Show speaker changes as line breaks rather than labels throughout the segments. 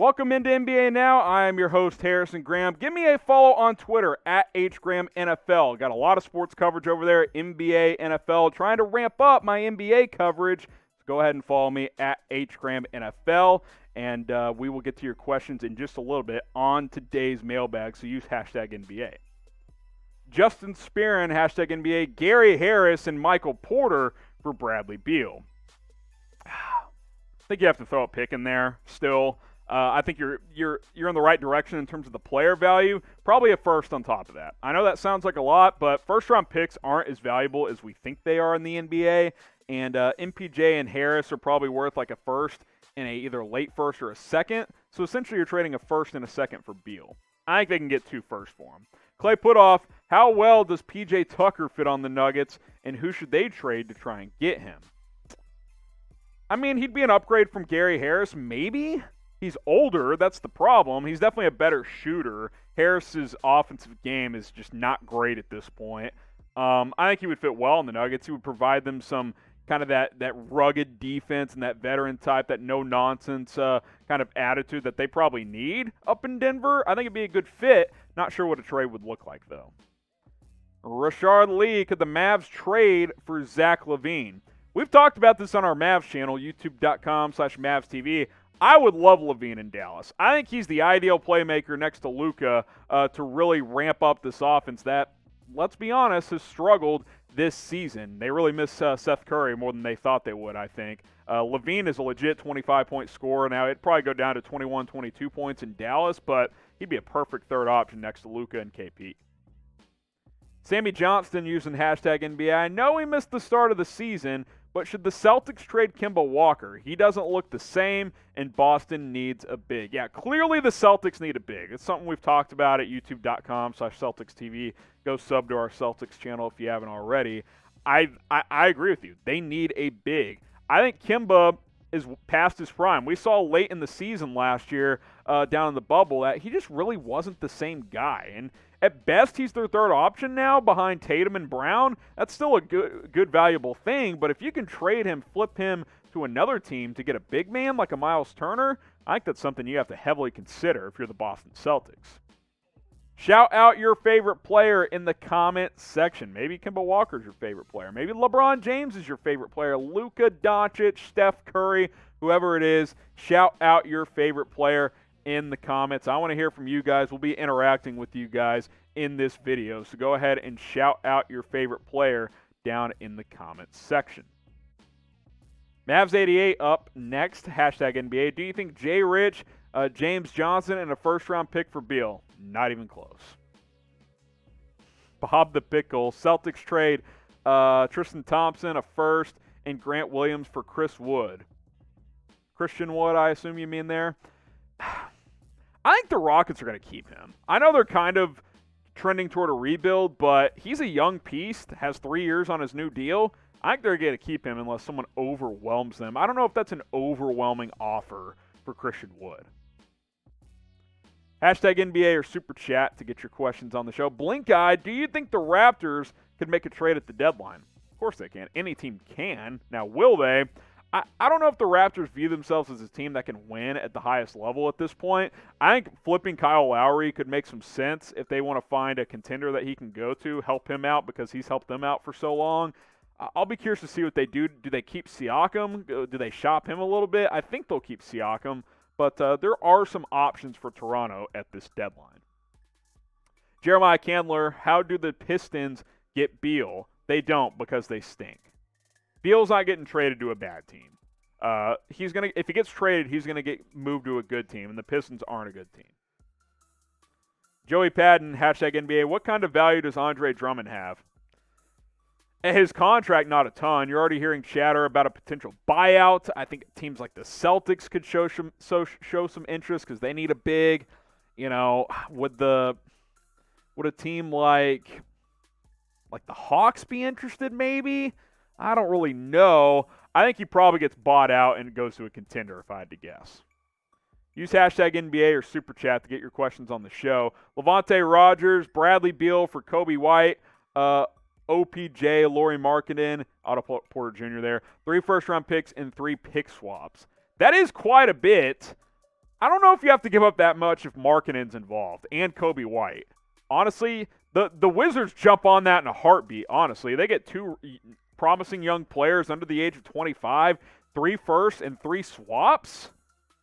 Welcome into NBA Now. I am your host, Harrison Graham. Give me a follow on Twitter at HGrahamNFL. Got a lot of sports coverage over there, NBA, NFL. Trying to ramp up my NBA coverage. So go ahead and follow me at HGrahamNFL. And we will get to your questions in just a little bit on today's mailbag. So use hashtag NBA. Justin Spearin, hashtag NBA. Gary Harris and Michael Porter for Bradley Beal. I think you have to throw a pick in there still. I think you're in the right direction in terms of the player value. Probably a first on top of that. I know that sounds like a lot, but first-round picks aren't as valuable as we think they are in the NBA. And MPJ and Harris are probably worth like a first and either late first or a second. So essentially you're trading a first and a second for Beal. I think they can get 2 firsts for him. Clay Putthoff, how well does PJ Tucker fit on the Nuggets, and who should they trade to try and get him? I mean, he'd be an upgrade from Gary Harris, maybe. He's older, that's the problem. He's definitely a better shooter. Harris's offensive game is just not great at this point. I think he would fit well in the Nuggets. He would provide them some kind of that rugged defense and that veteran type, that no-nonsense kind of attitude that they probably need up in Denver. I think it'd be a good fit. Not sure what a trade would look like, though. Rashard Lee, could the Mavs trade for Zach Lavine? We've talked about this on our Mavs channel, youtube.com/MavsTV. I would love Lavine in Dallas. I think he's the ideal playmaker next to Luka to really ramp up this offense that, let's be honest, has struggled this season. They really miss Seth Curry more than they thought they would, I think. Lavine is a legit 25-point scorer. Now, it'd probably go down to 21, 22 points in Dallas, but he'd be a perfect third option next to Luka and KP. Sammy Johnston using hashtag NBA. I know he missed the start of the season, but should the Celtics trade Kemba Walker? He doesn't look the same, and Boston needs a big. Yeah, clearly the Celtics need a big. It's something we've talked about at youtube.com/CelticsTV. Go sub to our Celtics channel if you haven't already. I agree with you. They need a big. I think Kemba is past his prime. We saw late in the season last year down in the bubble that he just really wasn't the same guy. And at best, he's their third option now behind Tatum and Brown. That's still a good valuable thing, but if you can trade him, flip him to another team to get a big man like a Miles Turner, I think that's something you have to heavily consider if you're the Boston Celtics. Shout out your favorite player in the comment section. Maybe Kemba Walker's your favorite player. Maybe LeBron James is your favorite player. Luka Doncic, Steph Curry, whoever it is. Shout out your favorite player in the comments. I want to hear from you guys. We'll be interacting with you guys in this video. So go ahead and shout out your favorite player down in the comments section. Mavs88 up next. Hashtag NBA. Do you think Jay Rich, James Johnson, and a first-round pick for Beal? Not even close. Bob the Pickle. Celtics trade Tristan Thompson, a first, and Grant Williams for Chris Wood. Christian Wood, I assume you mean there. I think the Rockets are going to keep him. I know they're kind of trending toward a rebuild, but he's a young piece, has 3 years on his new deal. I think they're going to keep him unless someone overwhelms them. I don't know if that's an overwhelming offer for Christian Wood. Hashtag NBA or Super Chat to get your questions on the show. Blinkyee, do you think the Raptors could make a trade at the deadline? Of course they can. Any team can. Now, will they? I don't know if the Raptors view themselves as a team that can win at the highest level at this point. I think flipping Kyle Lowry could make some sense if they want to find a contender that he can go to, help him out because he's helped them out for so long. I'll be curious to see what they do. Do they keep Siakam? Do they shop him a little bit? I think they'll keep Siakam, but there are some options for Toronto at this deadline. Jeremiah Kandler, how do the Pistons get Beal? They don't because they stink. Beal's not getting traded to a bad team. If he gets traded, he's gonna get moved to a good team, and the Pistons aren't a good team. Joey Padden, hashtag NBA. What kind of value does Andre Drummond have? At his contract, not a ton. You're already hearing chatter about a potential buyout. I think teams like the Celtics could show some interest because they need a big. You know, would a team like the Hawks be interested? Maybe. I don't really know. I think he probably gets bought out and goes to a contender if I had to guess. Use hashtag NBA or Super Chat to get your questions on the show. LaVonte Rogers, Bradley Beal for Kobe White, OPJ, Lauri Markkanen, Otto Porter Jr. there. 3 first-round picks and 3 pick swaps. That is quite a bit. I don't know if you have to give up that much if Markkanen's involved and Kobe White. Honestly, the Wizards jump on that in a heartbeat, honestly. They get 2 promising young players under the age of 25, 3 firsts, and 3 swaps.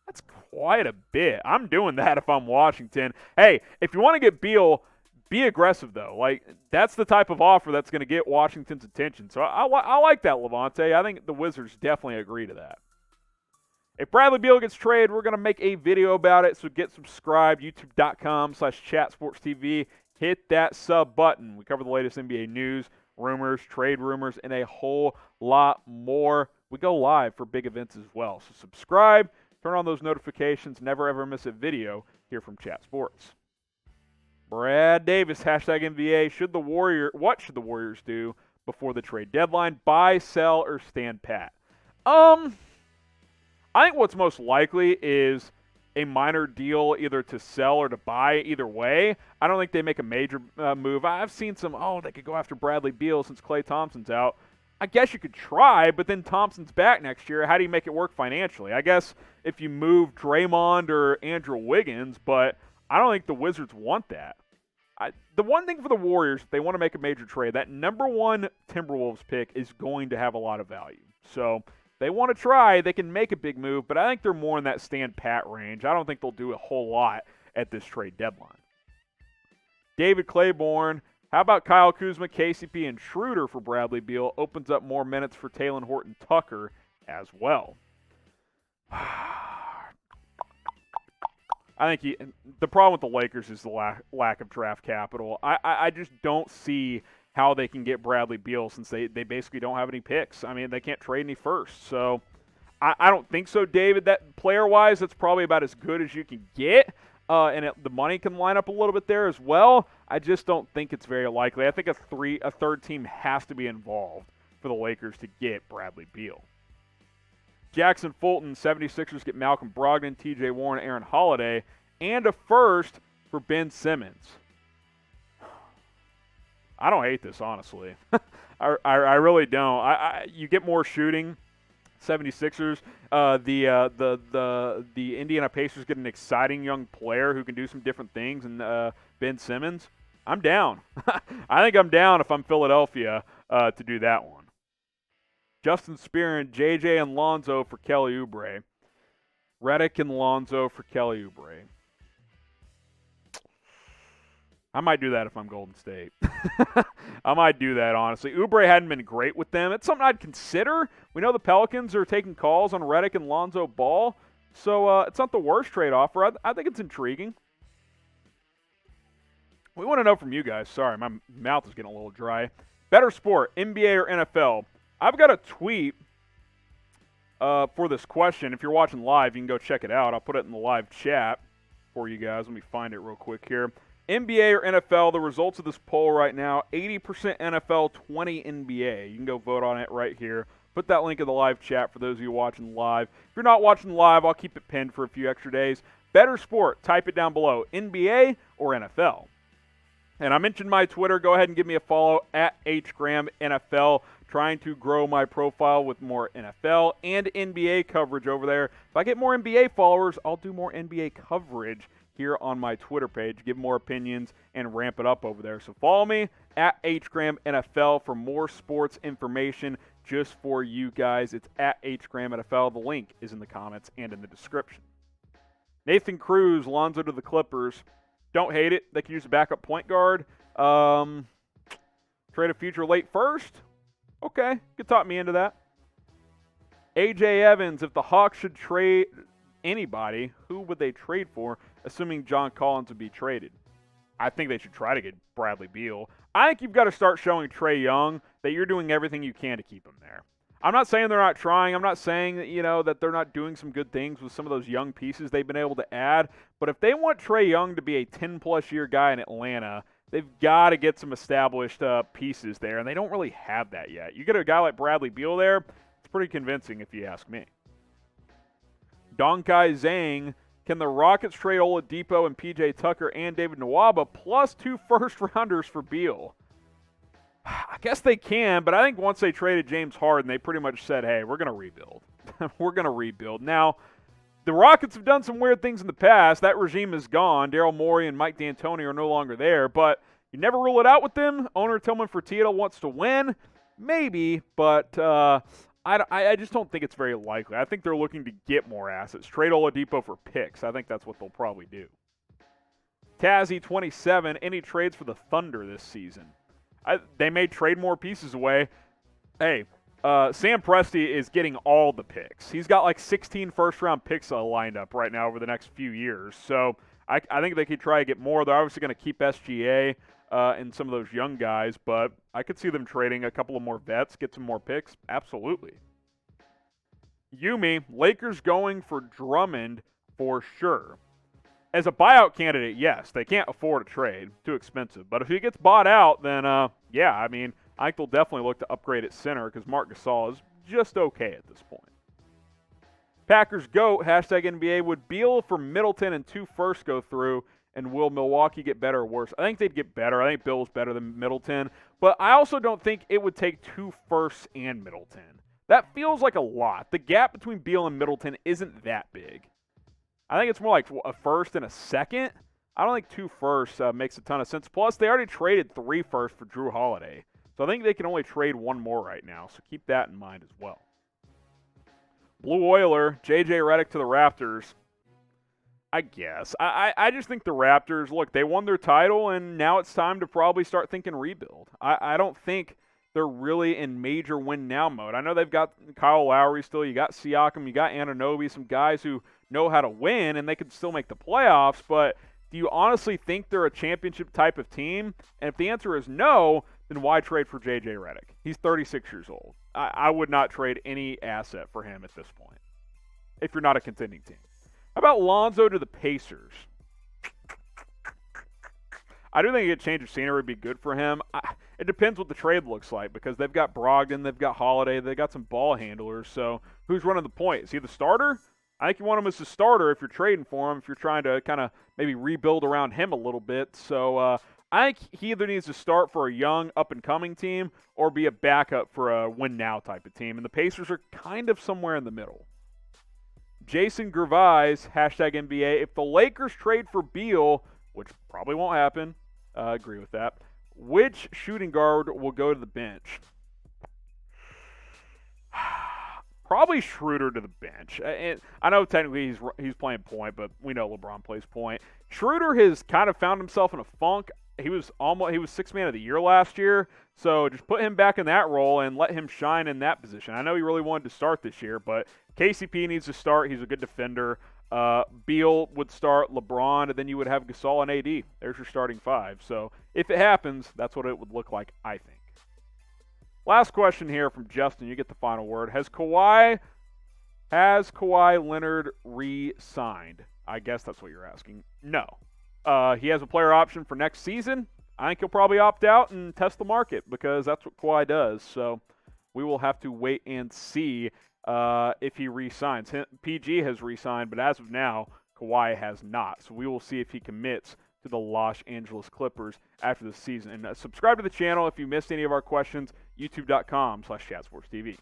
That's quite a bit. I'm doing that if I'm Washington. Hey, if you want to get Beal, be aggressive, though. Like, that's the type of offer that's going to get Washington's attention. So I like that, LaVonte. I think the Wizards definitely agree to that. If Bradley Beal gets traded, we're going to make a video about it, so get subscribed, youtube.com/chatsportstv. Hit that sub button. We cover the latest NBA news, rumors, trade rumors, and a whole lot more. We go live for big events as well. So subscribe, turn on those notifications, never ever miss a video here from Chat Sports. Brad Davis, #NBA. What should the Warriors do before the trade deadline? Buy, sell, or stand pat? I think what's most likely is a minor deal either to sell or to buy. Either way, I don't think they make a major move. I've seen some, they could go after Bradley Beal since Klay Thompson's out. I guess you could try, but then Thompson's back next year. How do you make it work financially? I guess if you move Draymond or Andrew Wiggins, but I don't think the Wizards want that. The one thing for the Warriors, if they want to make a major trade, that number 1 Timberwolves pick is going to have a lot of value. So they want to try, they can make a big move, but I think they're more in that stand pat range. I don't think they'll do a whole lot at this trade deadline. David Claborn, how about Kyle Kuzma, KCP, and Schroeder for Bradley Beal? Opens up more minutes for Talen Horton-Tucker as well. I think the problem with the Lakers is the lack of draft capital. I just don't see how they can get Bradley Beal since they basically don't have any picks. I mean, they can't trade any first. So I don't think so, David. That player-wise, that's probably about as good as you can get. And the money can line up a little bit there as well. I just don't think it's very likely. I think a third team has to be involved for the Lakers to get Bradley Beal. Jackson Fulton, 76ers get Malcolm Brogdon, TJ Warren, Aaron Holiday, and a first for Ben Simmons. I don't hate this, honestly. I really don't. You get more shooting. 76ers. The Indiana Pacers get an exciting young player who can do some different things, and Ben Simmons. I'm down. I think I'm down if I'm Philadelphia to do that one. Justin Spearin, JJ and Lonzo for Kelly Oubre. Redick and Lonzo for Kelly Oubre. I might do that if I'm Golden State. I might do that, honestly. Oubre hadn't been great with them. It's something I'd consider. We know the Pelicans are taking calls on Redick and Lonzo Ball, so it's not the worst trade offer. I think it's intriguing. We want to know from you guys. Sorry, my mouth is getting a little dry. Better sport, NBA or NFL? I've got a tweet for this question. If you're watching live, you can go check it out. I'll put it in the live chat for you guys. Let me find it real quick here. NBA or NFL, the results of this poll right now, 80% NFL, 20 NBA. You can go vote on it right here. Put that link in the live chat for those of you watching live. If you're not watching live, I'll keep it pinned for a few extra days. Better sport, type it down below, NBA or NFL. And I mentioned my Twitter. Go ahead and give me a follow at HGramNFL. Trying to grow my profile with more NFL and NBA coverage over there. If I get more NBA followers, I'll do more NBA coverage here on my Twitter page, give more opinions, and ramp it up over there. So follow me at HGramNFL for more sports information just for you guys. It's at HGramNFL. The link is in the comments and in the description. Nathan Cruz, Lonzo to the Clippers. Don't hate it. They can use a backup point guard. Trade a future late first. Okay, you can talk me into that. A.J. Evans, if the Hawks should trade anybody, who would they trade for, assuming John Collins would be traded? I think they should try to get Bradley Beal. I think you've got to start showing Trae Young that you're doing everything you can to keep him there. I'm not saying they're not trying. I'm not saying that, that they're not doing some good things with some of those young pieces they've been able to add. But if they want Trae Young to be a 10-plus year guy in Atlanta, they've got to get some established pieces there, and they don't really have that yet. You get a guy like Bradley Beal there, it's pretty convincing if you ask me. Donkai Zhang, can the Rockets trade Oladipo and P.J. Tucker and David Nwaba plus 2 first-rounders for Beal? I guess they can, but I think once they traded James Harden, they pretty much said, hey, we're going to rebuild. We're going to rebuild. Now, The Rockets have done some weird things in the past. That regime is gone. Daryl Morey and Mike D'Antoni are no longer there, but you never rule it out with them. Owner Tillman Fertitta wants to win. Maybe, but I just don't think it's very likely. I think they're looking to get more assets. Trade Oladipo for picks. I think that's what they'll probably do. Tazzy 27, any trades for the Thunder this season? They may trade more pieces away. Hey, Sam Presti is getting all the picks. He's got like 16 first-round picks lined up right now over the next few years. So I think they could try to get more. They're obviously going to keep SGA and some of those young guys, but I could see them trading a couple of more vets, get some more picks. Absolutely. Yumi, Lakers going for Drummond for sure. As a buyout candidate, yes, they can't afford a trade. Too expensive. But if he gets bought out, then, yeah, I mean, I think they'll definitely look to upgrade at center because Marc Gasol is just okay at this point. Packers GOAT, hashtag NBA, would Beal for Middleton and 2 firsts go through, and will Milwaukee get better or worse? I think they'd get better. I think Beal's better than Middleton. But I also don't think it would take 2 firsts and Middleton. That feels like a lot. The gap between Beal and Middleton isn't that big. I think it's more like a first and a second. I don't think 2 firsts makes a ton of sense. Plus, they already traded 3 firsts for Drew Holiday. So I think they can only trade 1 more right now. So keep that in mind as well. Blue Oiler, J.J. Redick to the Raptors. I guess. I just think the Raptors, look, they won their title, and now it's time to probably start thinking rebuild. I don't think they're really in major win-now mode. I know they've got Kyle Lowry still. You got Siakam. You got Anunoby, some guys who know how to win, and they could still make the playoffs. But do you honestly think they're a championship type of team? And if the answer is no, then why trade for J.J. Redick? He's 36 years old. I would not trade any asset for him at this point if you're not a contending team. How about Lonzo to the Pacers? I do think a change of scenery would be good for him. It depends what the trade looks like because they've got Brogdon, they've got Holiday, they've got some ball handlers. So who's running the point? Is he the starter? I think you want him as the starter if you're trading for him, if you're trying to kind of maybe rebuild around him a little bit. So I think he either needs to start for a young, up-and-coming team or be a backup for a win-now type of team. And the Pacers are kind of somewhere in the middle. Jason Gervais, hashtag NBA, if the Lakers trade for Beal, which probably won't happen, I agree with that, which shooting guard will go to the bench? Probably Schroeder to the bench. And I know technically he's playing point, but we know LeBron plays point. Schroeder has kind of found himself in a funk. He was 6th man of the year last year, so just put him back in that role and let him shine in that position. I know he really wanted to start this year, but KCP needs to start. He's a good defender. Beal would start, LeBron, and then you would have Gasol and AD. There's your starting 5. So if it happens, that's what it would look like, I think. Last question here from Justin. You get the final word. Has Kawhi Leonard re-signed? I guess that's what you're asking. No. He has a player option for next season. I think he'll probably opt out and test the market because that's what Kawhi does. So we will have to wait and see if he re-signs. PG has re-signed, but as of now, Kawhi has not. So we will see if he commits to the Los Angeles Clippers after the season. And subscribe to the channel if you missed any of our questions, youtube.com/ChatSportsTV.